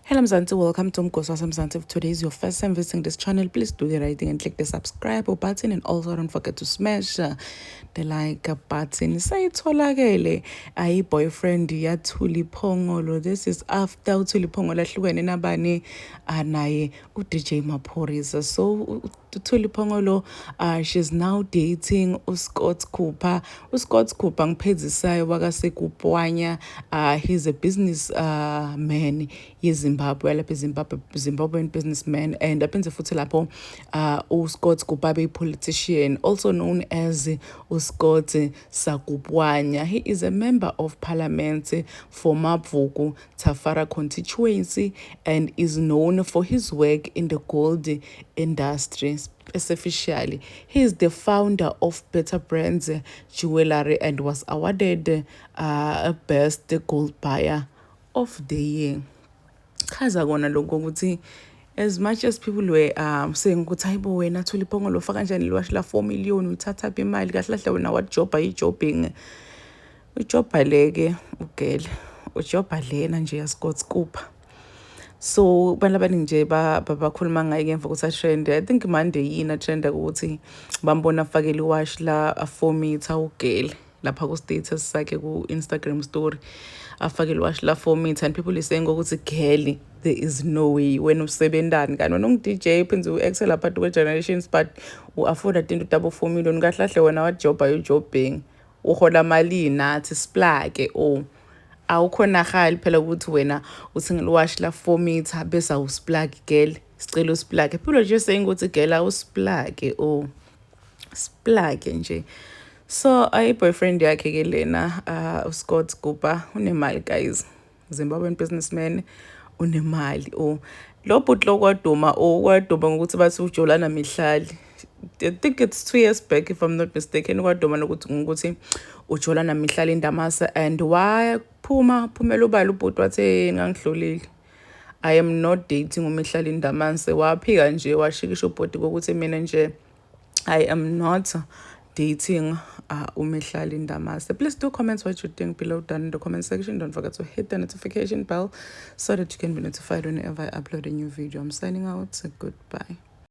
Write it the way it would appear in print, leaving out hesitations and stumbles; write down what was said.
Hello Mzansi, welcome to Mgosi Mzansi. If today is your first time visiting this channel, please do the right thing and click the subscribe button, and also don't forget to smash the like button. Sayitholakele ayi boyfriend yaThuli Phongolo. This is after uThuli Phongolo ahlukene nabani naye uDJ Maphorisa. So uThuli Phongolo she's now dating uScott Cooper. uScott Cooper ngiphezisayo wakaseKupwanya. He's a business man yeZimbabwe, lapha Zimbabwean businessman, and aphindze futhi lapho uScott Cooper politician, also known as uScott Sakupwanya. He is a member of parliament for Mavuku Tafara constituency and is known for his work in the gold industry. Specifically, he is the founder of Better Brands Jewelry and was awarded Best Gold Buyer of the Year. Chaza kona lokho ukuthi as much as people were saying ukuthi hayibo wena Thuli Phongolo ufaka kanjani liwashi la 4 million uthatha phi imali kahle kahle wena wajobha ijobbing ujobha leke ugele ujobha lena nje yaScott Cooper. So abantu abaningi nje bakhuluma ngaye ngemva ukuthi trend. I think Monday yina trend ukuthi bambona afakele iwash la 4 meter ugele lapha ku status sakhe ku Instagram story afakele iwash la 4 meter, and people is saying ukuthi girl, there is no way wena usebenzani kanti wena DJ phenze uexcel apha to generations but uafford into double 4 million kahle kahle wena wajobha ujobbing uhola mali nathi splake awukhona hali phela ukuthi wena uthengile wash la 4 meter bese awusplug girl sicela usplug. People are just saying ukuthi girl awusplug splug nje. So ayi boyfriend yakhe ke lena uScott Cooper unemali guys, Zimbabwean businessman unemali lo but lo kwaduma ngokuthi bathi ujolana Mihlali. I think it's 2 years back if I'm not mistaken kwaduma ukuthi ujolana Mihlali Ndamase, and waphumela ubala ubhuti wathe ngangidlulile, I am not dating uMihlali Ndamase. Waphika nje washikisha ubhuti ukuthi mina nje I am not dating uMihlali Ndamase. Please do comment what you think below down in the comment section. Don't forget to hit the notification bell so that you can be notified whenever I upload a new video. I'm signing out. Goodbye.